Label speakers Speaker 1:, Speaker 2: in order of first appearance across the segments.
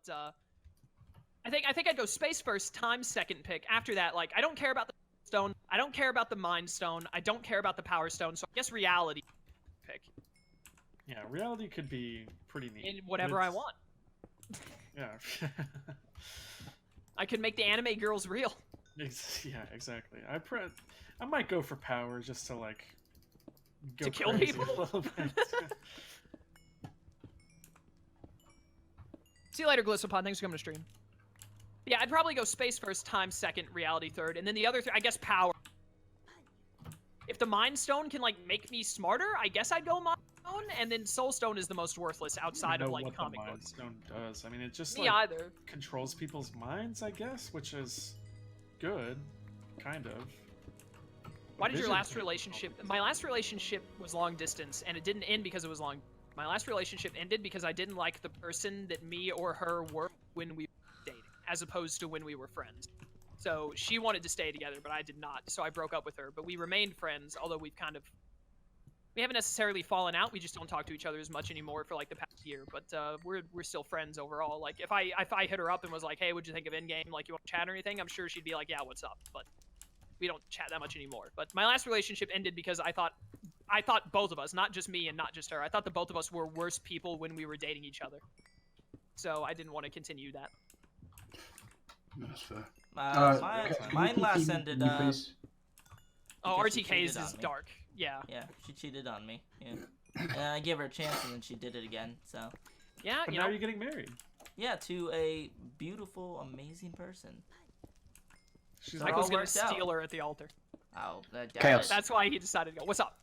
Speaker 1: but I think I'd go space first, time second pick. After that, like I don't care about the stone, I don't care about the mind stone, I don't care about the power stone. So I guess reality pick.
Speaker 2: Yeah, reality could be pretty neat.
Speaker 1: In whatever I want.
Speaker 2: Yeah.
Speaker 1: I can make the anime girls real.
Speaker 2: Yeah, exactly. I might go for power just to like go
Speaker 1: to kill
Speaker 2: crazy
Speaker 1: people.
Speaker 2: a little bit.
Speaker 1: See you later, Glissopod. Thanks for coming to stream. Yeah, I'd probably go space first, time second, reality third, and then the other I guess power. If the Mind Stone can like make me smarter, I guess I'd go Mind Stone, and then Soul Stone is the most worthless outside of like comic
Speaker 2: what the Mind
Speaker 1: books.
Speaker 2: Stone does. I mean, it just
Speaker 1: Me
Speaker 2: like
Speaker 1: either.
Speaker 2: controls people's minds, I guess, which is good, kind of.
Speaker 1: Why did your
Speaker 2: Vision
Speaker 1: last
Speaker 2: can't
Speaker 1: relationship?
Speaker 2: control
Speaker 1: My last relationship was long distance, and it didn't end because it was long. My last relationship ended because I didn't like the person that me or her were when we were dating, as opposed to when we were friends. So she wanted to stay together, but I did not. So I broke up with her. But we remained friends, although we haven't necessarily fallen out. We just don't talk to each other as much anymore for like the past year. But we're still friends overall. Like if I hit her up and was like, hey, what'd you think of Endgame? Like you want to chat or anything? I'm sure she'd be like, yeah, what's up? But we don't chat that much anymore. But my last relationship ended because I thought both of us, not just me and not just her, I thought the both of us were worse people when we were dating each other. So I didn't want to continue that.
Speaker 3: That's fair.
Speaker 4: Mine last ended.
Speaker 1: Oh,
Speaker 4: because she
Speaker 1: RTK's
Speaker 4: cheated
Speaker 1: is
Speaker 4: on me.
Speaker 1: dark. Yeah.
Speaker 4: Yeah, she cheated on me. Yeah. And I gave her a chance, and then she did it again. So.
Speaker 1: Yeah,
Speaker 2: But
Speaker 1: you
Speaker 2: now
Speaker 1: know.
Speaker 2: you're getting married.
Speaker 4: Yeah, to a beautiful, amazing person.
Speaker 2: She's
Speaker 4: So
Speaker 2: like,
Speaker 4: it all
Speaker 1: Michael's gonna
Speaker 4: worked out.
Speaker 1: steal her at the altar.
Speaker 4: Oh,
Speaker 3: Chaos.
Speaker 1: That's why he decided to go. What's up?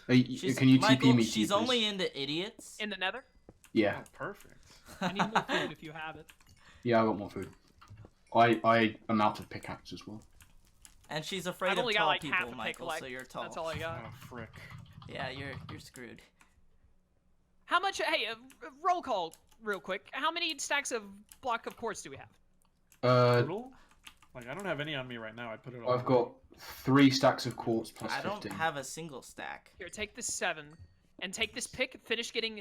Speaker 3: Can you
Speaker 4: Michael,
Speaker 3: TP me?
Speaker 4: she's
Speaker 3: please?
Speaker 4: only into idiots.
Speaker 1: In the nether?
Speaker 3: Yeah.
Speaker 2: oh, perfect.
Speaker 1: I need more food if you have it.
Speaker 3: Yeah, I got more food. I am out of pickaxe as well.
Speaker 4: And she's afraid
Speaker 1: I've
Speaker 4: of
Speaker 1: only
Speaker 4: tall
Speaker 1: got like half
Speaker 4: people,
Speaker 1: a pick
Speaker 4: Michael,
Speaker 1: left.
Speaker 4: so you're tall.
Speaker 1: That's all I got.
Speaker 2: Oh, frick.
Speaker 4: Yeah, you're screwed.
Speaker 1: How much? Hey, roll call real quick. How many stacks of block of quartz do we have?
Speaker 2: Total? Like, I don't have any on me right now. I put it all.
Speaker 3: I've got 3 stacks of quartz plus
Speaker 4: I don't
Speaker 3: 15.
Speaker 4: have a single stack.
Speaker 1: Here, take this 7, and take this pick. Finish getting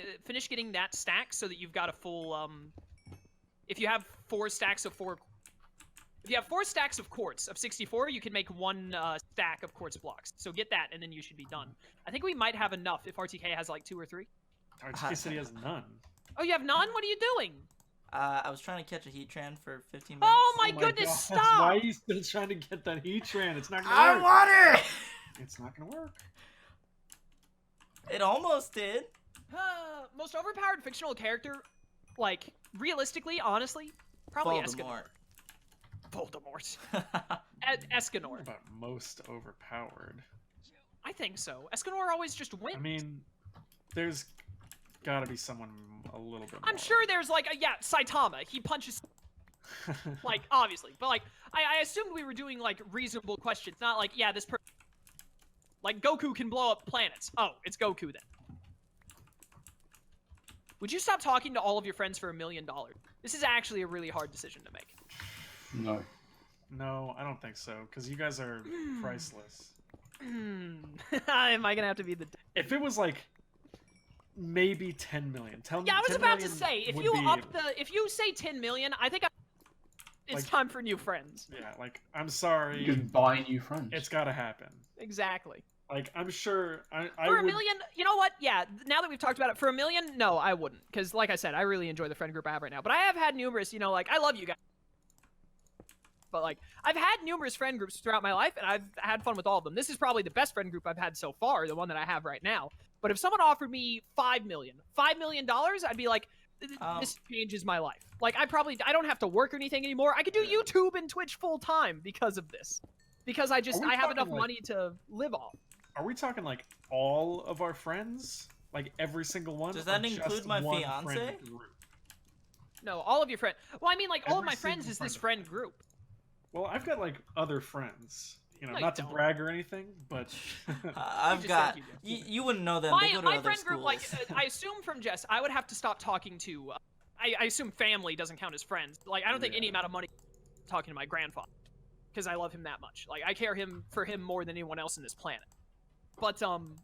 Speaker 1: that stack so that you've got a full. If you have 4 stacks of 4. If you have 4 stacks of quartz of 64, you can make 1 stack of quartz blocks. So get that, and then you should be done. I think we might have enough if RTK has like 2 or 3.
Speaker 2: RTK said he has none.
Speaker 1: Oh, you have none? What are you doing?
Speaker 4: I was trying to catch a Heatran for 15 minutes.
Speaker 1: Oh my
Speaker 2: Oh
Speaker 1: goodness,
Speaker 2: God.
Speaker 1: stop!
Speaker 2: Why are you still trying to get that Heatran? It's not gonna
Speaker 4: I
Speaker 2: work.
Speaker 4: want it!
Speaker 2: It's not gonna work.
Speaker 4: It almost did.
Speaker 1: Most overpowered fictional character, like, realistically, honestly, probably Escanor.
Speaker 4: Voldemort.
Speaker 1: Voldemort. Escanor.
Speaker 2: About most overpowered.
Speaker 1: I think so. Escanor always just wins.
Speaker 2: I mean, there's gotta be someone a little bit more.
Speaker 1: I'm sure there's like, Saitama. He punches, like, obviously. But, like, I assumed we were doing, like, reasonable questions. Not like, yeah, this person, like, Goku can blow up planets. Oh, it's Goku then. Would you stop talking to all of your friends for $1 million? This is actually a really hard decision to make.
Speaker 3: No.
Speaker 2: No, I don't think so, because you guys are priceless.
Speaker 1: Am I gonna have to be the...
Speaker 2: If it was like maybe 10 million, tell me.
Speaker 1: Yeah, I was
Speaker 2: 10
Speaker 1: about to
Speaker 2: million
Speaker 1: say, if
Speaker 2: would
Speaker 1: you
Speaker 2: be-
Speaker 1: up the... If you say 10 million, I think it's
Speaker 2: Like-
Speaker 1: time for new friends.
Speaker 2: Yeah, like, I'm sorry.
Speaker 3: You just buy new friends.
Speaker 2: It's gotta happen.
Speaker 1: Exactly.
Speaker 2: Like, I'm sure I
Speaker 1: For
Speaker 2: would...
Speaker 1: $1 million, you know what? Yeah, now that we've talked about it, for $1 million, no, I wouldn't. Because, like I said, I really enjoy the friend group I have right now. But I have had numerous, you know, like, I love you guys. But, like, I've had numerous friend groups throughout my life, and I've had fun with all of them. This is probably the best friend group I've had so far, the one that I have right now. But if someone offered me $5 million, I'd be like, this changes my life. Like, I don't have to work or anything anymore. I could do YouTube and Twitch full time because of this. Because I have enough money to live off.
Speaker 2: Are we talking, like, all of our friends? Like, every single one?
Speaker 4: Does that
Speaker 2: or
Speaker 4: include
Speaker 2: just
Speaker 4: my
Speaker 2: one
Speaker 4: fiance?
Speaker 2: friend group?
Speaker 1: No, all of your friends. Well, I mean, like, all of
Speaker 2: Every
Speaker 1: my friends
Speaker 2: single
Speaker 1: is this
Speaker 2: friend.
Speaker 1: friend group.
Speaker 2: Well, I've got, like, other friends. You know,
Speaker 1: No, you
Speaker 2: not to
Speaker 1: don't.
Speaker 2: brag or anything, but...
Speaker 4: I've
Speaker 1: just
Speaker 4: got...
Speaker 1: think
Speaker 4: You wouldn't know them. They go to
Speaker 1: My
Speaker 4: other
Speaker 1: friend
Speaker 4: schools.
Speaker 1: group, like, I assume from Jess, I would have to stop talking to... I assume family doesn't count as friends. Like, I don't think any amount of money talking to my grandfather. Because I love him that much. Like, I care for him more than anyone else in this planet. But,
Speaker 2: Even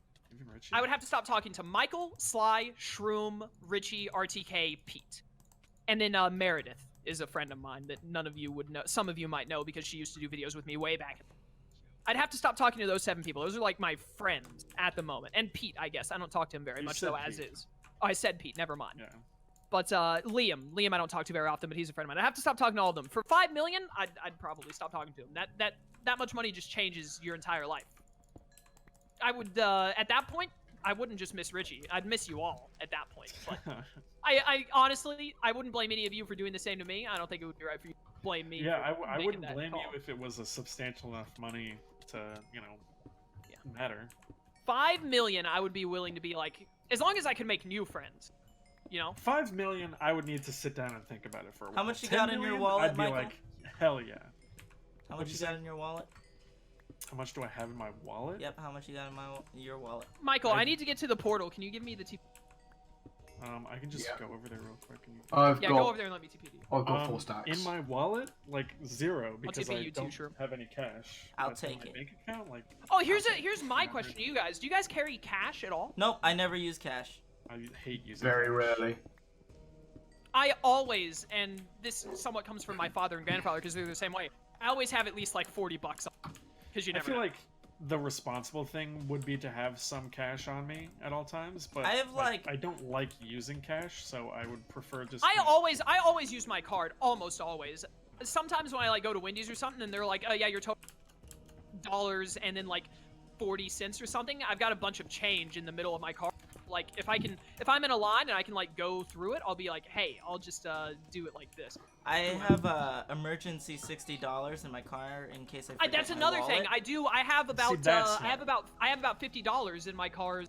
Speaker 2: Richie?
Speaker 1: I would have to stop talking to Michael, Sly, Shroom, Richie, RTK, Pete. And then Meredith is a friend of mine that none of you would know. Some of you might know because she used to do videos with me way back. I'd have to stop talking to those 7 people. Those are like my friends at the moment. And Pete, I guess. I don't talk to him very much though, as
Speaker 2: Pete.
Speaker 1: is. Oh, I said Pete. Never mind.
Speaker 2: Yeah.
Speaker 1: But Liam I don't talk to very often, but he's a friend of mine. I have to stop talking to all of them. For 5 million, I'd probably stop talking to him. That much money just changes your entire life. I would at that point, I wouldn't just miss Richie. I'd miss you all at that point. But I honestly, I wouldn't blame any of you for doing the same to me. I don't think it would be right for you to blame me.
Speaker 2: Yeah,
Speaker 1: for
Speaker 2: I
Speaker 1: making
Speaker 2: wouldn't
Speaker 1: that
Speaker 2: blame
Speaker 1: call.
Speaker 2: you if it was a substantial enough money to, matter.
Speaker 1: 5 million, I would be willing to be like, as long as I can make new friends,
Speaker 2: 5 million, I would need to sit down and think about it for a while.
Speaker 4: How much you
Speaker 2: 10
Speaker 4: got in your
Speaker 2: million,
Speaker 4: wallet,
Speaker 2: I'd be
Speaker 4: Michael?
Speaker 2: like, hell yeah.
Speaker 4: How
Speaker 2: What'd
Speaker 4: much
Speaker 2: you
Speaker 4: you got
Speaker 2: say?
Speaker 4: in your wallet?
Speaker 2: How much do I have in my wallet?
Speaker 4: Yep, how much you got in your wallet?
Speaker 1: Michael, I need to get to the portal. Can you give me the TP?
Speaker 2: I can just
Speaker 3: Yeah.
Speaker 2: go over there real quick. And
Speaker 3: I've
Speaker 1: Yeah,
Speaker 3: got
Speaker 1: go over there and let me TP you.
Speaker 3: I've got 4 stacks.
Speaker 2: In my wallet, like 0, because
Speaker 1: TP
Speaker 2: I
Speaker 1: you too,
Speaker 2: don't
Speaker 1: Shroom.
Speaker 2: have any cash.
Speaker 4: I'll
Speaker 2: But in
Speaker 4: take
Speaker 2: my
Speaker 4: it.
Speaker 2: bank account, like,
Speaker 1: Oh, here's my question to you guys. Do you guys carry cash at all?
Speaker 4: Nope, I never use cash.
Speaker 2: I hate using
Speaker 3: Very
Speaker 2: cash.
Speaker 3: rarely.
Speaker 1: I always, and this somewhat comes from my father and grandfather because they're the same way. I always have at least like 40 bucks on, because you
Speaker 2: I
Speaker 1: never
Speaker 2: feel
Speaker 1: know.
Speaker 2: like the responsible thing would be to have some cash on me at all times, but
Speaker 4: I have, like-
Speaker 2: I don't like using cash, so I would prefer just.
Speaker 1: I always use my card, almost always. Sometimes when I like go to Wendy's or something and they're like, oh yeah, your total dollars and then like 40 cents or something, I've got a bunch of change in the middle of my card. Like if I'm in a line and I can like go through it, I'll be like, hey, I'll just do it like this.
Speaker 4: I have emergency $60 in my car in case I forget
Speaker 1: That's
Speaker 4: my
Speaker 1: another
Speaker 4: wallet.
Speaker 1: thing. I have about
Speaker 2: that's
Speaker 1: I have about $50 in my car's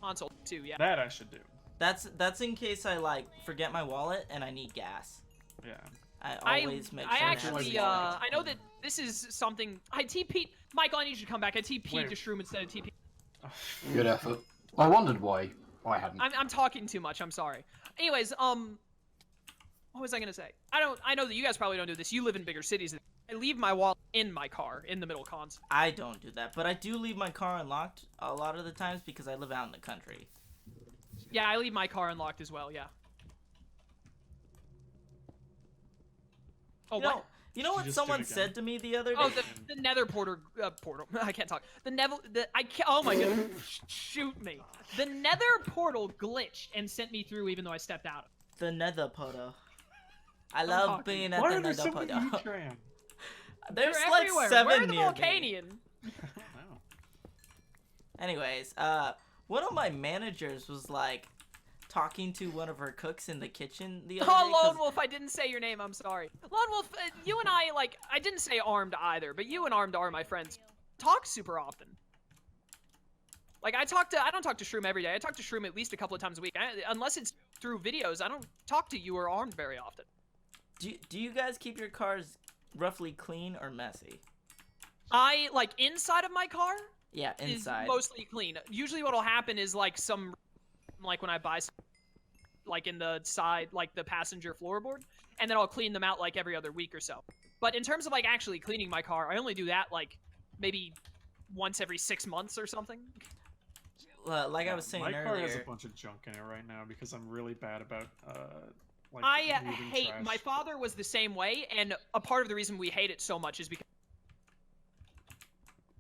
Speaker 1: console too. Yeah.
Speaker 2: That I should do.
Speaker 4: That's in case I like forget my wallet and I need gas.
Speaker 2: Yeah.
Speaker 4: I always make sure
Speaker 1: I
Speaker 4: to have
Speaker 1: actually,
Speaker 4: a wallet.
Speaker 1: I know that this is something. I TP'd Michael. I need you to come back. I TP'd
Speaker 2: Wait.
Speaker 1: to Shroom instead of TP.
Speaker 3: Good effort. I wondered why I hadn't.
Speaker 1: I'm talking too much. I'm sorry. Anyways, what was I gonna say? I know that you guys probably don't do this. You live in bigger cities. I leave my wallet in my car in the middle console.
Speaker 4: I don't do that, but I do leave my car unlocked a lot of the times because I live out in the country.
Speaker 1: Yeah, I leave my car unlocked as well. Yeah. Oh, what?
Speaker 4: You know
Speaker 2: She
Speaker 4: what
Speaker 2: just
Speaker 4: someone
Speaker 2: did again.
Speaker 4: said to me the other day?
Speaker 1: Oh, the Nether portal. I can't talk. I can't. Oh my god. Shoot me. The Nether portal glitched and sent me through, even though I stepped out.
Speaker 4: The Nether portal. I love
Speaker 1: talking.
Speaker 4: being at
Speaker 2: Why
Speaker 4: the
Speaker 2: are there
Speaker 4: Nether
Speaker 2: so many
Speaker 4: portal.
Speaker 2: Etran?
Speaker 4: There's
Speaker 1: They're
Speaker 4: like
Speaker 1: everywhere.
Speaker 4: 7
Speaker 1: Where are the
Speaker 4: near me.
Speaker 1: Volcanian?
Speaker 2: Wow.
Speaker 4: Anyways, one of my managers was like talking to one of her cooks in the kitchen the other day.
Speaker 1: Oh,
Speaker 4: 'cause-
Speaker 1: Lone Wolf, I didn't say your name. I'm sorry. Lone Wolf, you and I, like, I didn't say Armed either, but you and Armed are my friends. Talk super often. Like, I don't talk to Shroom every day. I talk to Shroom at least a couple of times a week. Unless it's through videos, I don't talk to you or Armed very often.
Speaker 4: Do you guys keep your cars roughly clean or messy?
Speaker 1: Like, inside of my car
Speaker 4: Yeah, inside.
Speaker 1: is mostly clean. Usually what'll happen is, like, like, when I buy like in the side, like the passenger floorboard, and then I'll clean them out like every other week or so. But in terms of like actually cleaning my car, I only do that like maybe once every 6 months or something.
Speaker 4: Like I was saying
Speaker 2: my car has a
Speaker 4: earlier.
Speaker 2: bunch of junk in it right now because I'm really bad about like
Speaker 1: I
Speaker 2: moving
Speaker 1: hate,
Speaker 2: trash.
Speaker 1: my father was the same way, and a part of the reason we hate it so much is because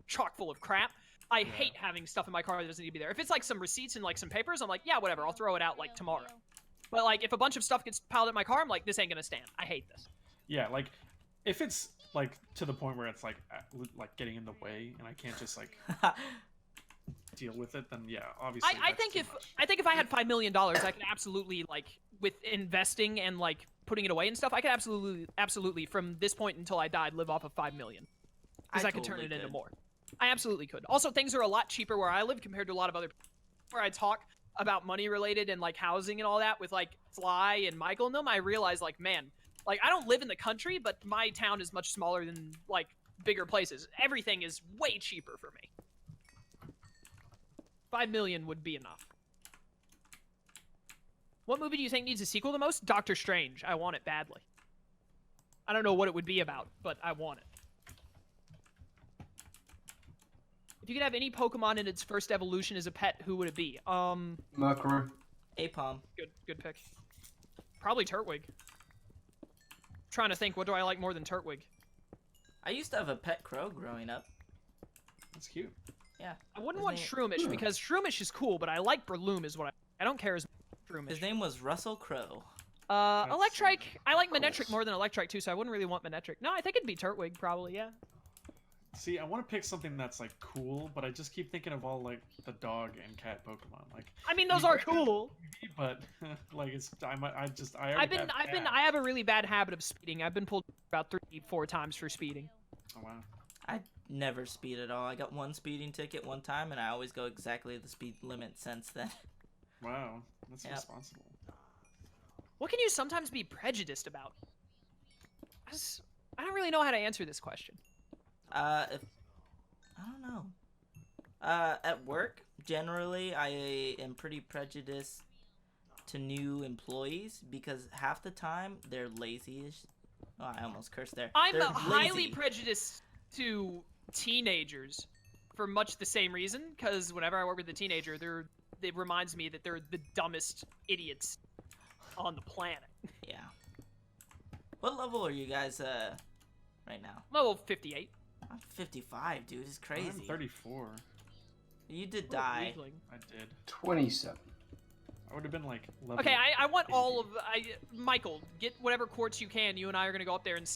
Speaker 1: chock full of crap. I hate having stuff in my car that doesn't need to be there. If it's like some receipts and like some papers, I'm like, yeah, whatever, I'll throw it out like tomorrow. But like if a bunch of stuff gets piled in my car, I'm like, this ain't gonna stand. I hate this.
Speaker 2: Yeah, like if it's like to the point where it's like getting in the way and I can't just like deal with it, then yeah, obviously.
Speaker 1: I
Speaker 2: that's
Speaker 1: think
Speaker 2: too
Speaker 1: if
Speaker 2: much.
Speaker 1: I had $5 million, I could absolutely, like, with investing and like putting it away and stuff, I could absolutely from this point until I died live off of $5 million, because I could turn it into more. I absolutely could. Also, things are a lot cheaper where I live compared to a lot of other where I talk about money related and like housing and all that with like Sly and Michael and them. I realize like, man, like I don't live in the country, but my town is much smaller than like bigger places. Everything is way cheaper for me. 5 million would be enough. What movie do you think needs a sequel the most? Doctor Strange. I want it badly. I don't know what it would be about, but I want it. If you could have any Pokemon in its first evolution as a pet, who would it be?
Speaker 3: Mercury.
Speaker 4: Apom.
Speaker 1: Good pick. Probably Turtwig. Trying to think, what do I like more than Turtwig?
Speaker 4: I used to have a pet crow growing up.
Speaker 2: That's cute.
Speaker 4: Yeah.
Speaker 1: I wouldn't
Speaker 4: His
Speaker 1: want
Speaker 4: name-
Speaker 1: Shroomish because Shroomish is cool, but I like Breloom is what I don't care as much Shroomish.
Speaker 4: His name was Russell Crowe.
Speaker 1: Electrike. I like Manectric more than Electrike too, so I wouldn't really want Manectric. No, I think it'd be Turtwig probably. Yeah.
Speaker 2: See, I want to pick something that's like cool, but I just keep thinking of all like the dog and cat Pokemon. Like,
Speaker 1: I mean, those are cool.
Speaker 2: but like it's I
Speaker 1: I have a really bad habit of speeding. I've been pulled about 3-4 times for speeding.
Speaker 2: Oh wow.
Speaker 4: I never speed at all. I got one speeding ticket one time, and I always go exactly the speed limit since then.
Speaker 2: Wow, that's
Speaker 4: Yep.
Speaker 2: responsible.
Speaker 1: What can you sometimes be prejudiced about? I don't really know how to answer this question.
Speaker 4: I don't know. At work, generally, I am pretty prejudiced to new employees because half the time they're lazy. Oh, I almost cursed there.
Speaker 1: I'm
Speaker 4: They're
Speaker 1: highly
Speaker 4: lazy.
Speaker 1: prejudiced to teenagers for much the same reason, because whenever I work with a teenager, it reminds me that they're the dumbest idiots on the planet.
Speaker 4: Yeah. What level are you guys right now?
Speaker 1: Level 58.
Speaker 4: I'm 55, dude. It's crazy.
Speaker 2: I'm 34.
Speaker 4: You did
Speaker 1: What a
Speaker 4: die.
Speaker 1: weakling.
Speaker 2: I did.
Speaker 3: 27.
Speaker 2: I would have been like level.
Speaker 1: Okay, I want all of Michael, get whatever quartz you can. You and I are gonna go up there and.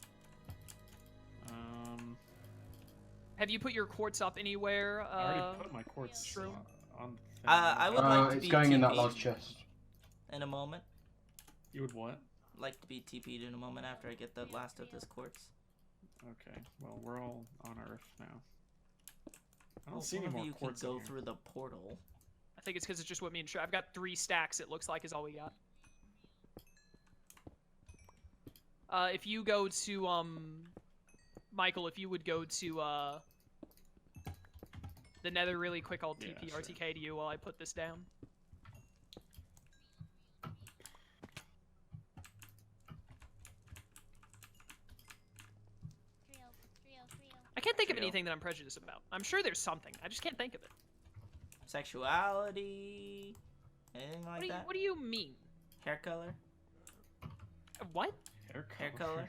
Speaker 1: Have you put your quartz up anywhere?
Speaker 2: I already put my quartz
Speaker 1: Shroom?
Speaker 2: on.
Speaker 4: I would like to
Speaker 3: It's
Speaker 4: be
Speaker 3: going in that
Speaker 4: TP'd
Speaker 3: large chest.
Speaker 4: in a moment.
Speaker 2: You would what?
Speaker 4: Like to be TP'd in a moment after I get the last of this quartz.
Speaker 2: Okay, well we're all on Earth now. I don't
Speaker 4: Well,
Speaker 2: see any
Speaker 4: one of
Speaker 2: more
Speaker 4: you can
Speaker 2: quartz in
Speaker 4: go
Speaker 2: here.
Speaker 4: through the portal.
Speaker 1: I think it's because it's just what me and I've got 3 stacks. It looks like is all we got. If you go to Michael, if you would go to the Nether really quick, I'll
Speaker 2: Yeah,
Speaker 1: TP
Speaker 2: sure.
Speaker 1: RTK to you while I put this down. I can't think of
Speaker 2: Trio.
Speaker 1: anything that I'm prejudiced about. I'm sure there's something. I just can't think of it.
Speaker 4: Sexuality, anything like that.
Speaker 1: What do you mean?
Speaker 4: Hair color.
Speaker 1: What?
Speaker 4: Hair color.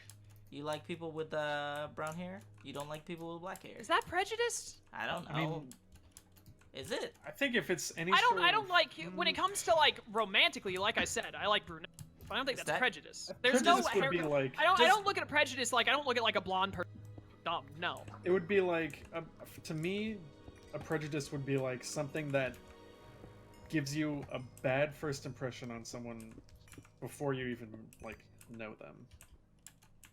Speaker 4: You like people with brown hair? You don't like people with black hair?
Speaker 1: Is that prejudice?
Speaker 4: I don't know.
Speaker 2: I mean,
Speaker 4: Is it?
Speaker 2: I think if it's any.
Speaker 1: I
Speaker 2: sort
Speaker 1: don't
Speaker 2: of-
Speaker 1: like when it comes to like romantically. Like I said, I like brunette. But I don't think
Speaker 4: Is
Speaker 1: that's
Speaker 4: that-
Speaker 1: prejudice. There's no
Speaker 2: Prejudice would
Speaker 1: hair.
Speaker 2: be like.
Speaker 1: I
Speaker 4: Just-
Speaker 1: don't look at a prejudice like I don't look at like a blonde person. Dumb. No.
Speaker 2: It would be like to me, a prejudice would be like something that gives you a bad first impression on someone before you even like know them.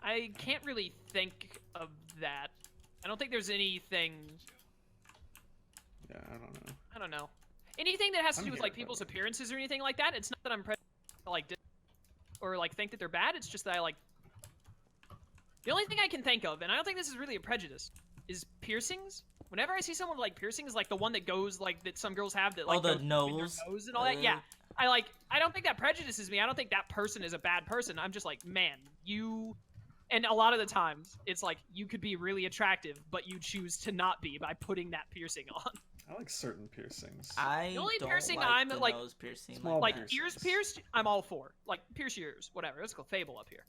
Speaker 1: I can't really think of that. I don't think there's anything.
Speaker 2: Yeah, I don't know.
Speaker 1: I don't know. Anything that has to
Speaker 2: I'm
Speaker 1: do with
Speaker 2: here,
Speaker 1: like
Speaker 2: by the
Speaker 1: people's
Speaker 2: way.
Speaker 1: appearances or anything like that. It's not that I'm like or like think that they're bad. It's just that I like. The only thing I can think of, and I don't think this is really a prejudice, is piercings. Whenever I see someone with, like piercings, like the one that goes like that some girls have that like
Speaker 4: Oh, the
Speaker 1: goes between their
Speaker 4: nose.
Speaker 1: nose and all that. Yeah, I don't think that prejudices me. I don't think that person is a bad person. I'm just like, man, you. And a lot of the times, it's like you could be really attractive, but you choose to not be by putting that piercing on.
Speaker 2: I like certain piercings.
Speaker 4: I
Speaker 1: The only
Speaker 4: don't
Speaker 1: piercing
Speaker 4: like
Speaker 1: I'm,
Speaker 4: the
Speaker 1: like,
Speaker 4: nose piercing.
Speaker 2: small
Speaker 1: Like
Speaker 2: piercings.
Speaker 1: ears pierced, I'm all for. Like pierce your ears, whatever. Let's go Fable up here.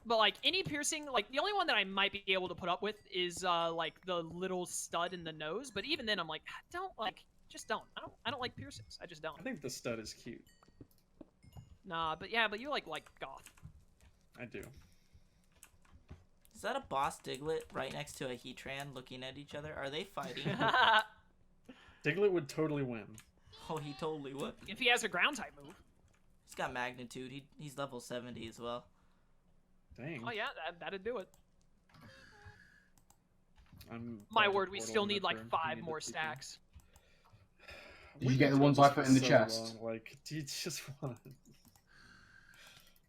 Speaker 1: But like any piercing, like the only one that I might be able to put up with is like the little stud in the nose. But even then, I'm like, don't like, just don't. I don't like piercings. I just don't.
Speaker 2: I think the stud is cute.
Speaker 1: Nah, but yeah, but you like goth.
Speaker 2: I do.
Speaker 4: Is that a boss Diglett right next to a Heatran looking at each other? Are they fighting?
Speaker 2: Diglett would totally win.
Speaker 4: Oh, he totally would.
Speaker 1: If he has a ground type move.
Speaker 4: He's got magnitude. He's level 70 as well.
Speaker 2: Dang.
Speaker 1: Oh yeah, that'd do it.
Speaker 2: I'm
Speaker 1: My
Speaker 2: glad the
Speaker 1: word, we
Speaker 2: portal
Speaker 1: still
Speaker 2: went
Speaker 1: need
Speaker 2: up
Speaker 1: like
Speaker 2: there. We
Speaker 1: 5
Speaker 2: need
Speaker 1: more
Speaker 2: the TP.
Speaker 1: stacks.
Speaker 3: Did you
Speaker 2: We've
Speaker 3: get
Speaker 2: been
Speaker 3: the
Speaker 2: doing
Speaker 3: ones
Speaker 2: this
Speaker 3: I put
Speaker 2: for
Speaker 3: in the
Speaker 2: so
Speaker 3: chest?
Speaker 2: long, like, do you just want?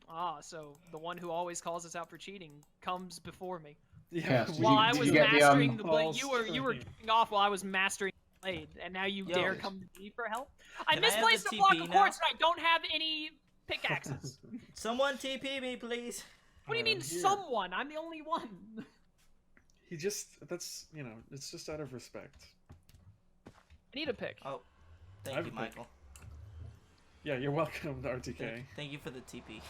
Speaker 1: Ah, so the one who always calls us out for cheating comes before me.
Speaker 3: Yes, did
Speaker 1: While
Speaker 3: you-
Speaker 1: I
Speaker 3: did
Speaker 1: was
Speaker 3: you get the,
Speaker 1: mastering the blade,
Speaker 2: Balls
Speaker 1: you were
Speaker 2: stream.
Speaker 1: kicking off while I was mastering the blade, and now you
Speaker 4: Yo.
Speaker 1: dare come to me for help. I
Speaker 4: Can I have
Speaker 1: misplaced
Speaker 4: the
Speaker 1: a block
Speaker 4: TP
Speaker 1: of
Speaker 4: now?
Speaker 1: quartz, and I don't have any pickaxes.
Speaker 4: Someone TP me, please.
Speaker 1: What do you mean,
Speaker 2: Here.
Speaker 1: someone? I'm the only one.
Speaker 2: He just, that's, you know, it's just out of respect.
Speaker 1: I need a pick.
Speaker 4: Oh, thank
Speaker 2: I've
Speaker 4: you,
Speaker 2: picked-
Speaker 4: Michael.
Speaker 2: Yeah, you're welcome, RTK.
Speaker 4: Thank you for the TP.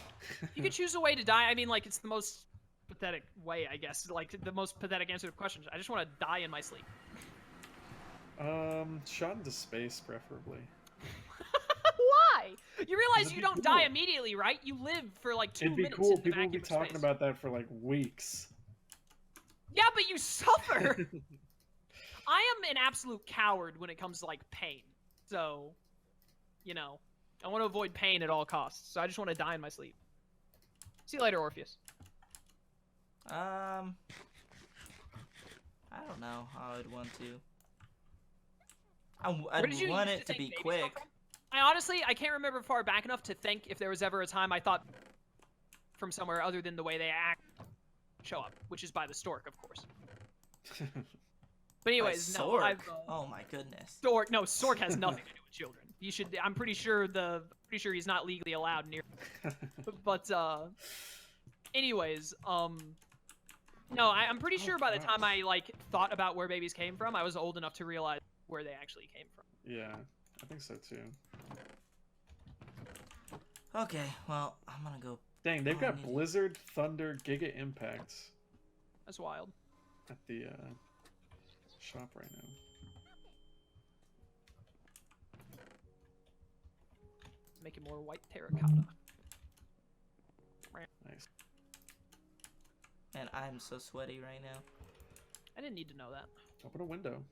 Speaker 1: You could choose a way to die. I mean, like, it's the most pathetic way, I guess. Like, the most pathetic answer to questions. I just want to die in my sleep.
Speaker 2: Shot into space, preferably.
Speaker 1: Why? You realize
Speaker 2: It'd
Speaker 1: you
Speaker 2: be
Speaker 1: don't
Speaker 2: cool.
Speaker 1: die immediately, right? You live for like 2
Speaker 2: It'd be
Speaker 1: minutes
Speaker 2: cool.
Speaker 1: in the
Speaker 2: People would be
Speaker 1: vacuum of
Speaker 2: talking
Speaker 1: space.
Speaker 2: about that for like weeks.
Speaker 1: Yeah, but you suffer. I am an absolute coward when it comes to like pain. So, you know, I want to avoid pain at all costs. So I just want to die in my sleep. See you later, Orpheus.
Speaker 4: I don't know how I'd want to.
Speaker 1: Where did
Speaker 4: I'd
Speaker 1: you
Speaker 4: want
Speaker 1: used
Speaker 4: it
Speaker 1: to
Speaker 4: to
Speaker 1: think
Speaker 4: be
Speaker 1: babies come
Speaker 4: quick.
Speaker 1: from? I honestly, I can't remember far back enough to think if there was ever a time I thought from somewhere other than the way they act show up, which is by the stork, of course. But anyways, no,
Speaker 4: Sork.
Speaker 1: I've
Speaker 4: Oh my goodness.
Speaker 1: Stork. No, Stork has nothing to do with children. You should. I'm pretty sure he's not legally allowed near. But anyways, no, I'm pretty sure by the time I like thought about where babies came from, I was old enough to realize where they actually came from.
Speaker 2: Yeah, I think so too.
Speaker 4: Okay, well, I'm gonna go.
Speaker 2: Dang, they've
Speaker 4: Oh,
Speaker 2: got
Speaker 4: neat.
Speaker 2: Blizzard, Thunder, Giga Impact
Speaker 1: That's wild.
Speaker 2: at the shop right now.
Speaker 1: Making more white terracotta.
Speaker 2: Nice.
Speaker 4: Man, I'm so sweaty right now.
Speaker 1: I didn't need to know that.
Speaker 2: Open a window.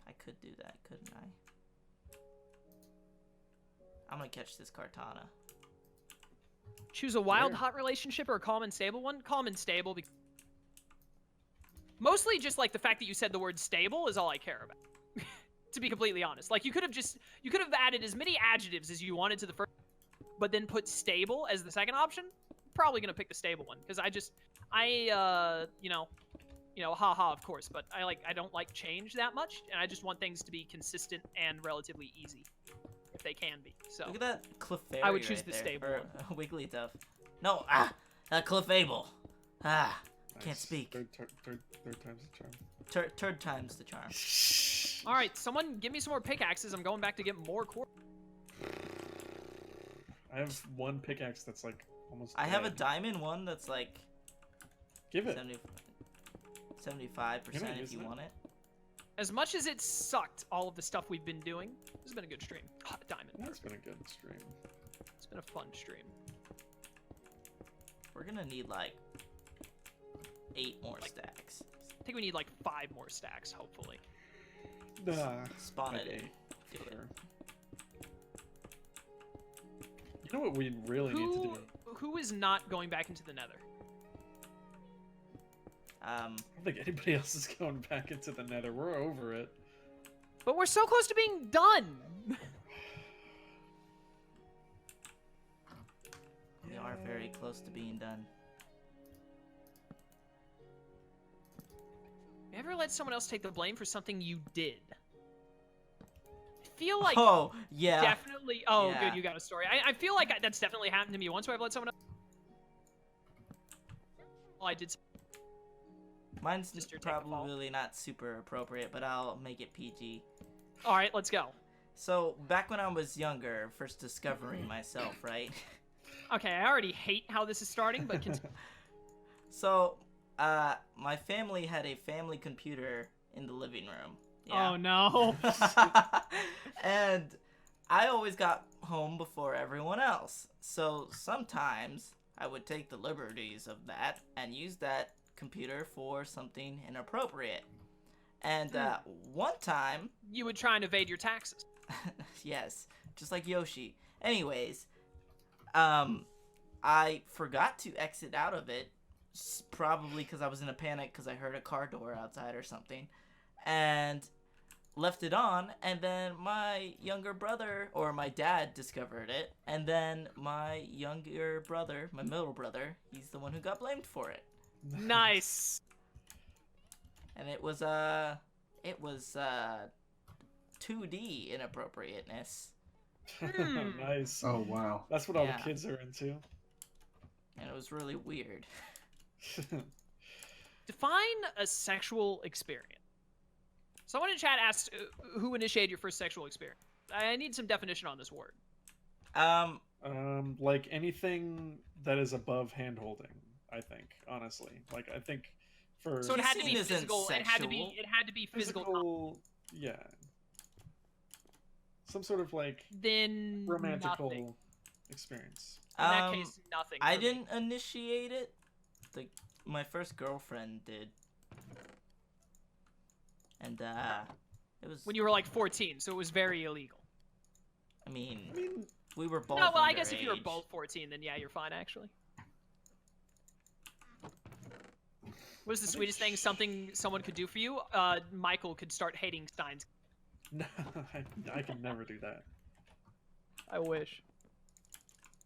Speaker 4: I could do that, couldn't I? I'm gonna catch this Cartana.
Speaker 1: Choose a wild,
Speaker 2: Where?
Speaker 1: hot relationship or a calm and stable one. Calm and stable. Because mostly just like the fact that you said the word stable is all I care about. To be completely honest, like you could have added as many adjectives as you wanted to the first, but then put stable as the second option. Probably gonna pick the stable one because haha, of course, but I don't like change that much, and I just want things to be consistent and relatively easy, if they can be. So
Speaker 4: Look at that Clefairy
Speaker 1: I would choose
Speaker 4: right
Speaker 1: the
Speaker 4: there,
Speaker 1: stable
Speaker 4: or,
Speaker 1: one.
Speaker 4: Wigglytuff. No, Clefable. Can't
Speaker 2: Nice.
Speaker 4: speak.
Speaker 2: Third time's the charm.
Speaker 4: Third time's the charm.
Speaker 1: all right, someone give me some more pickaxes. I'm going back to get more core.
Speaker 2: I have one pickaxe that's like almost.
Speaker 4: I have a
Speaker 2: dead.
Speaker 4: diamond one that's like
Speaker 2: Give it.
Speaker 4: 75%
Speaker 2: You're not
Speaker 4: if
Speaker 2: using
Speaker 4: you
Speaker 2: it?
Speaker 4: want it.
Speaker 1: As much as it sucked, all of the stuff we've been doing, this has been a good stream. Diamond.
Speaker 2: That's been a good stream.
Speaker 1: It's been a fun stream.
Speaker 4: We're gonna need like 8 more stacks.
Speaker 1: I think we need like 5 more stacks, hopefully.
Speaker 4: Spawn it
Speaker 2: Like
Speaker 4: in.
Speaker 2: 8,
Speaker 4: Do
Speaker 2: for
Speaker 4: it.
Speaker 2: sure. You know what we really need to do?
Speaker 1: Who is not going back into the nether?
Speaker 2: I don't think anybody else is going back into the nether. We're over it.
Speaker 1: But we're so close to being done!
Speaker 4: We are very close to being done.
Speaker 1: You ever let someone else take the blame for something you did? I feel like
Speaker 4: Oh, yeah.
Speaker 1: definitely... Oh,
Speaker 4: Yeah.
Speaker 1: good, you got a story. I feel like that's definitely happened to me once where I've let someone else... Well, I did...
Speaker 4: Mine's
Speaker 1: Just your take the fall.
Speaker 4: probably not super appropriate, but I'll make it PG.
Speaker 1: Alright, let's go.
Speaker 4: So, back when I was younger, first discovering myself, right?
Speaker 1: Okay, I already hate how this is starting, but continue.
Speaker 4: So, my family had a family computer in the living room.
Speaker 1: Oh, no.
Speaker 4: And I always got home before everyone else. So, sometimes I would take the liberties of that and use that computer for something inappropriate. And one time,
Speaker 1: You would try and evade your taxes.
Speaker 4: yes, just like Yoshi. Anyways, I forgot to exit out of it, probably because I was in a panic because I heard a car door outside or something, and left it on, and then my younger brother, or my dad, discovered it, and then my younger brother, my middle brother, he's the one who got blamed for it.
Speaker 1: Nice.
Speaker 4: And it was 2D inappropriateness.
Speaker 2: Nice.
Speaker 3: Oh wow.
Speaker 2: That's what all
Speaker 4: Yeah.
Speaker 2: the kids are into.
Speaker 4: And it was really weird.
Speaker 1: Define a sexual experience. Someone in chat asked who initiated your first sexual experience. I need some definition on this word.
Speaker 2: Like anything that is above hand holding, I think, honestly. Like I think for
Speaker 1: So it had to be
Speaker 4: Kissing isn't
Speaker 1: physical. It had to be.
Speaker 4: sexual.
Speaker 1: It had to be physical.
Speaker 2: yeah. Some sort of like
Speaker 1: Then
Speaker 2: romantical
Speaker 1: nothing.
Speaker 2: experience.
Speaker 1: In that case, nothing.
Speaker 4: I
Speaker 1: for me.
Speaker 4: didn't initiate it. My first girlfriend did. And it was
Speaker 1: When you were like 14, so it was very illegal.
Speaker 4: I mean,
Speaker 2: I mean,
Speaker 4: we were both
Speaker 1: No, well, I guess if you were
Speaker 4: underage.
Speaker 1: both 14, then yeah, you're fine actually. What is the sweetest thing someone could do for you? Michael could start hating Steins.
Speaker 2: no, I can never do that.
Speaker 1: I wish.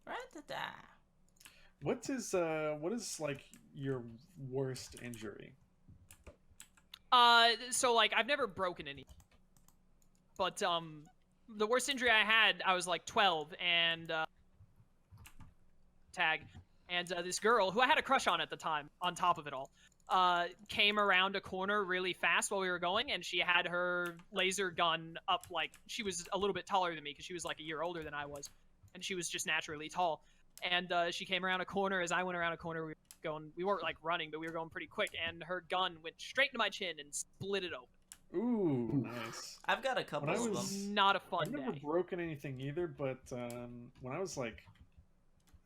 Speaker 4: Ra-da-da.
Speaker 2: What is like your worst injury?
Speaker 1: So like I've never broken any, but the worst injury I had, I was like 12 and this girl who I had a crush on at the time, on top of it all, came around a corner really fast while we were going, and she had her laser gun up. Like, she was a little bit taller than me because she was like a year older than I was, and she was just naturally tall. And she came around a corner. As I went around a corner, we weren't like running, but we were going pretty quick, and her gun went straight into my chin and split it open.
Speaker 2: Ooh, nice.
Speaker 4: I've got a couple
Speaker 2: When I
Speaker 4: of
Speaker 2: was-
Speaker 4: them.
Speaker 1: Not a fun
Speaker 2: I've never
Speaker 1: day.
Speaker 2: broken anything either, but when I was like,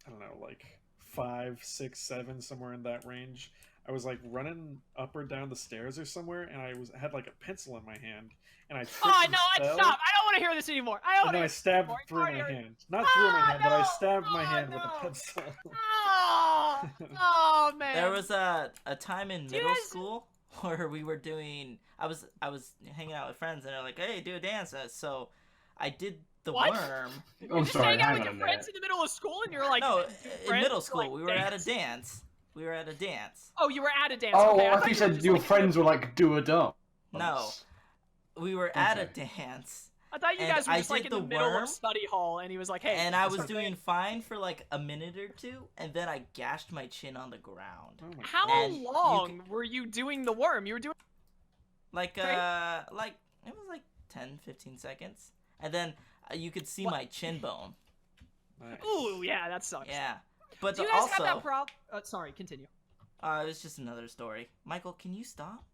Speaker 2: I don't know, like 5, 6, 7, somewhere in that range, I was like running up or down the stairs or somewhere, and I had like a pencil in my hand, and I tripped
Speaker 1: Oh
Speaker 2: and
Speaker 1: no! I
Speaker 2: fell,
Speaker 1: stop! I don't want to hear this anymore. I don't
Speaker 2: and then I
Speaker 1: want to.
Speaker 2: stabbed
Speaker 1: more.
Speaker 2: through my
Speaker 1: Sorry,
Speaker 2: hand. Not through my hand, but I
Speaker 1: no!
Speaker 2: stabbed my
Speaker 1: Oh,
Speaker 2: hand with
Speaker 1: no!
Speaker 2: a pencil.
Speaker 1: Oh, oh man.
Speaker 4: There was a time in
Speaker 1: Do you
Speaker 4: middle
Speaker 1: guys-
Speaker 4: school where we were doing. I was hanging out with friends, and they're like, "Hey, do a dance." So I did the
Speaker 1: What?
Speaker 4: worm.
Speaker 3: I'm
Speaker 1: Just
Speaker 3: sorry,
Speaker 1: hang out
Speaker 3: hang
Speaker 1: with
Speaker 3: on
Speaker 1: your
Speaker 3: a
Speaker 1: friends
Speaker 3: minute.
Speaker 1: in the middle of school, and you're like,
Speaker 4: No,
Speaker 1: two
Speaker 4: in
Speaker 1: friends
Speaker 4: middle
Speaker 1: like,
Speaker 4: school, we were at a
Speaker 1: dance?
Speaker 4: dance. We were at a dance.
Speaker 1: Oh, you were at a dance.
Speaker 3: Oh,
Speaker 1: okay,
Speaker 3: I thought you
Speaker 1: were
Speaker 3: said
Speaker 1: just,
Speaker 3: your
Speaker 1: like,
Speaker 3: friends were like do a dance.
Speaker 4: No. We were at a
Speaker 3: Okay.
Speaker 4: dance,
Speaker 1: I thought you
Speaker 4: and
Speaker 1: guys were
Speaker 4: I
Speaker 1: just like in
Speaker 4: did
Speaker 1: the
Speaker 4: the
Speaker 1: middle
Speaker 4: worm,
Speaker 1: of study hall, and he was like, "Hey."
Speaker 4: and I was
Speaker 1: let's
Speaker 4: doing
Speaker 1: dance.
Speaker 4: fine for like a minute or two, and then I gashed my chin on the ground.
Speaker 2: Oh my
Speaker 1: How
Speaker 4: And you
Speaker 1: long were you doing the worm? You were doing.
Speaker 4: Like
Speaker 1: Right?
Speaker 4: like it was like 10, 15 seconds, and then you could see
Speaker 1: What?
Speaker 4: my chin bone.
Speaker 2: Nice.
Speaker 1: Ooh, yeah, that sucks.
Speaker 4: Yeah, but
Speaker 1: Do you guys
Speaker 4: also
Speaker 1: have that problem? Sorry, continue.
Speaker 4: it was just another story. Michael, can you stop?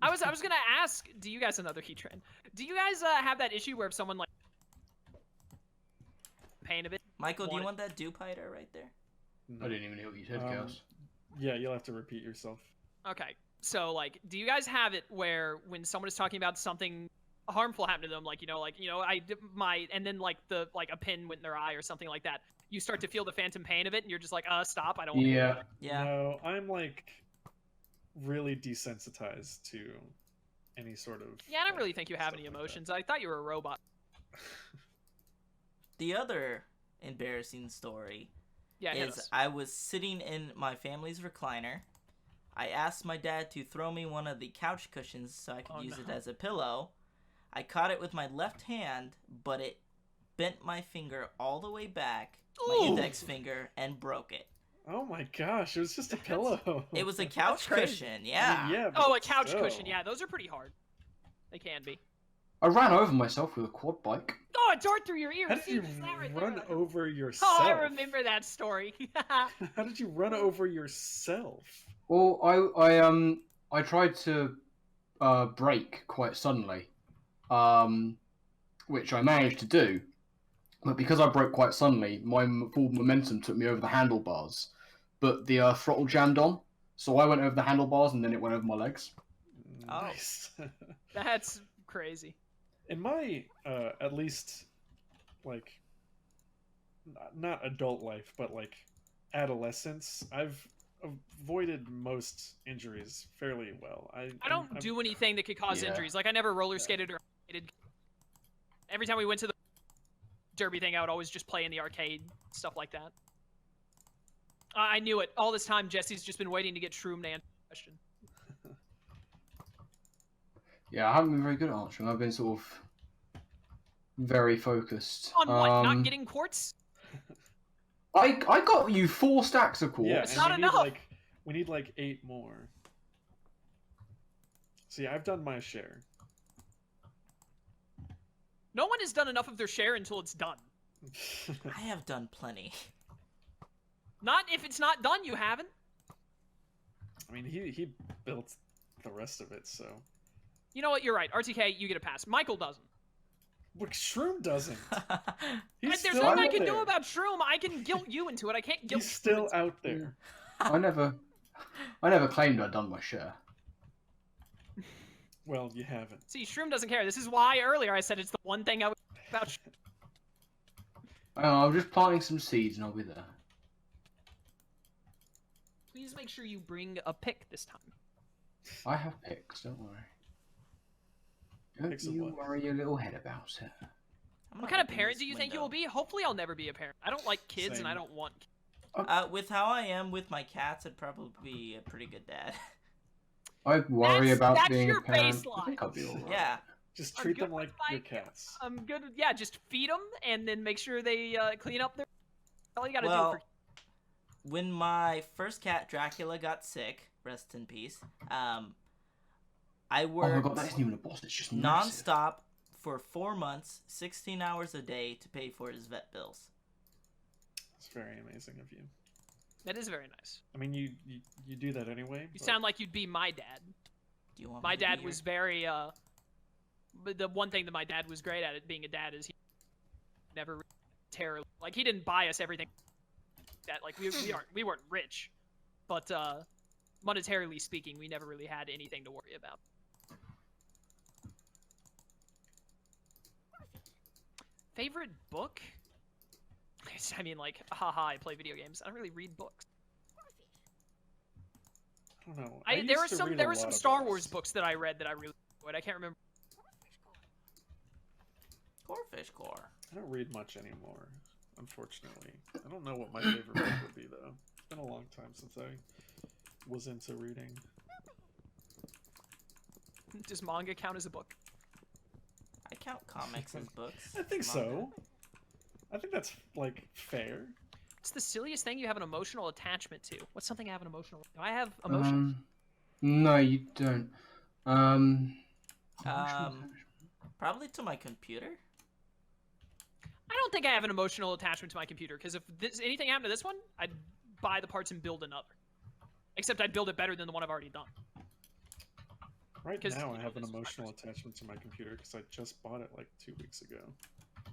Speaker 1: I was gonna ask. Do you guys another heat trend? Do you guys have that issue where if someone like pain of it?
Speaker 4: Michael, do you
Speaker 1: Want
Speaker 4: want that dupiter right there?
Speaker 2: No.
Speaker 3: I didn't even hear what you said,
Speaker 2: Um,
Speaker 3: Chaos.
Speaker 2: Yeah, you'll have to repeat yourself.
Speaker 1: Okay, so like, do you guys have it where when someone is talking about something harmful happened to them, like I did and then like a pin went in their eye or something like that, you start to feel the phantom pain of it, and you're just like, stop, I don't. wanna hear
Speaker 3: Yeah.
Speaker 1: it."
Speaker 4: Yeah.
Speaker 2: No, I'm like really desensitized to any sort of.
Speaker 1: Yeah, I don't
Speaker 2: like,
Speaker 1: really think you have
Speaker 2: stuff
Speaker 1: any
Speaker 2: like that.
Speaker 1: emotions. I thought you were a robot.
Speaker 4: The other embarrassing story
Speaker 1: Yeah, hit
Speaker 4: is
Speaker 1: us.
Speaker 4: I was sitting in my family's recliner. I asked my dad to throw me one of the couch cushions so I could
Speaker 1: Oh,
Speaker 4: use it
Speaker 1: no.
Speaker 4: as a pillow. I caught it with my left hand, but it bent my finger all the way back, my
Speaker 1: Ooh.
Speaker 4: index finger, and broke it.
Speaker 2: Oh my gosh, it was just a pillow.
Speaker 4: It was a couch
Speaker 1: crazy.
Speaker 4: cushion, yeah.
Speaker 2: Yeah.
Speaker 1: Oh, a
Speaker 2: but
Speaker 1: couch
Speaker 2: still.
Speaker 1: cushion. Yeah, those are pretty hard. They can be.
Speaker 3: I ran over myself with a quad bike.
Speaker 1: Oh, a dart through your ear.
Speaker 2: How did
Speaker 1: See,
Speaker 2: you
Speaker 1: is that right
Speaker 2: run
Speaker 1: there?
Speaker 2: over yourself?
Speaker 1: Oh, I remember that story.
Speaker 2: How did you run over yourself?
Speaker 3: Well, I tried to brake quite suddenly, which I managed to do, but because I broke quite suddenly, my full momentum took me over the handlebars, but the throttle jammed on, so I went over the handlebars and then it went over my legs.
Speaker 4: Oh.
Speaker 2: Nice.
Speaker 1: That's crazy.
Speaker 2: In my at least like not adult life, but like adolescence, I've avoided most injuries fairly well.
Speaker 1: I don't do anything that could cause
Speaker 3: Yeah.
Speaker 1: injuries. Like, I never roller skated or skated. Every time we went to the derby thing, I would always just play in the arcade, stuff like that. I knew it. All this time, Jesse's just been waiting to get Shroom to answer the question.
Speaker 3: Yeah, I haven't been very good at answering. I've been sort of very focused.
Speaker 1: On what? Not getting quartz?
Speaker 3: I got you 4 stacks of quartz.
Speaker 2: Yeah,
Speaker 1: It's
Speaker 2: and
Speaker 1: not
Speaker 2: we
Speaker 1: enough.
Speaker 2: we need like 8 more. See, I've done my share.
Speaker 1: No one has done enough of their share until it's done.
Speaker 4: I have done plenty.
Speaker 1: Not if it's not done, you haven't.
Speaker 2: I mean, he built the rest of it, so.
Speaker 1: You know what? You're right. RTK, you get a pass. Michael doesn't.
Speaker 2: But Shroom doesn't. He's
Speaker 1: There's
Speaker 2: still
Speaker 1: nothing I
Speaker 2: out
Speaker 1: can do
Speaker 2: there.
Speaker 1: about Shroom. I can guilt you into it. I can't guilt
Speaker 2: He's
Speaker 1: you
Speaker 2: still
Speaker 1: into
Speaker 2: out there.
Speaker 3: I never claimed I'd done my share.
Speaker 2: Well, you haven't.
Speaker 1: See, Shroom doesn't care. This is why earlier I said it's the one thing I would about Shroom.
Speaker 3: I'm just planting some seeds and I'll be there.
Speaker 1: Please make sure you bring a pick this time.
Speaker 3: I have picks, don't worry. Don't
Speaker 2: Picks of
Speaker 3: you
Speaker 2: what?
Speaker 3: worry your little head about it.
Speaker 1: What kind of parent do you think you will be? Hopefully I'll never be a parent. I don't like kids and I
Speaker 2: Same.
Speaker 1: don't want kids.
Speaker 4: With how I am with my cats, I'd probably be a pretty good dad.
Speaker 3: I worry about
Speaker 1: that's
Speaker 3: being
Speaker 1: your
Speaker 3: a parent.
Speaker 1: baseline.
Speaker 3: I think I'll be alright.
Speaker 4: Yeah.
Speaker 2: Just
Speaker 1: I'm
Speaker 2: treat
Speaker 1: good
Speaker 2: them
Speaker 1: with
Speaker 2: like
Speaker 1: my
Speaker 2: your cats.
Speaker 1: I'm good. Yeah, just feed them and then make sure they clean up their. All you gotta do.
Speaker 4: Well,
Speaker 1: For...
Speaker 4: when my first cat Dracula got sick, rest in peace. I
Speaker 3: Oh my
Speaker 4: worked
Speaker 3: god, that isn't even a boss. It's just massive.
Speaker 4: non-stop for 4 months, 16 hours a day to pay for his vet bills.
Speaker 2: It's very amazing of you.
Speaker 1: That is very nice.
Speaker 2: I mean, you do that anyway.
Speaker 1: You
Speaker 2: but-
Speaker 1: sound like you'd be my dad.
Speaker 4: Do you want
Speaker 1: My
Speaker 4: me to be
Speaker 1: dad
Speaker 4: your-
Speaker 1: was very but the one thing that my dad was great at being a dad is he never terribly like he didn't buy us everything that like we weren't rich, but monetarily speaking we never really had anything to worry about. Favorite book? I mean, like, haha, I play video games. I don't really read books.
Speaker 2: I don't know.
Speaker 1: There
Speaker 2: used to read a
Speaker 1: were
Speaker 2: lot
Speaker 1: some
Speaker 2: of
Speaker 1: Star Wars books that I read that I really enjoyed. I can't remember.
Speaker 4: Gorefish Core.
Speaker 2: I don't read much anymore, unfortunately. I don't know what my favorite book would be, though. It's been a long time since I was into reading.
Speaker 1: Does manga count as a book?
Speaker 4: I count comics as books.
Speaker 2: I think
Speaker 4: Manga.
Speaker 2: so. I think that's, like, fair.
Speaker 1: It's the silliest thing you have an emotional attachment to. What's something I have an emotional? Do I have emotions?
Speaker 3: No, you don't.
Speaker 4: Probably to my computer.
Speaker 1: I don't think I have an emotional attachment to my computer because if anything happened to this one, I'd buy the parts and build another. Except I'd build it better than the one I've already done.
Speaker 2: Right
Speaker 1: 'Cause,
Speaker 2: now,
Speaker 1: you
Speaker 2: I
Speaker 1: know,
Speaker 2: have an
Speaker 1: this is my
Speaker 2: emotional
Speaker 1: first-
Speaker 2: attachment to my computer because I just bought it, like, 2 weeks ago.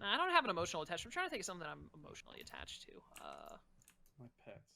Speaker 1: I don't have an emotional attachment. I'm trying to think of something I'm emotionally attached to.
Speaker 2: My pets.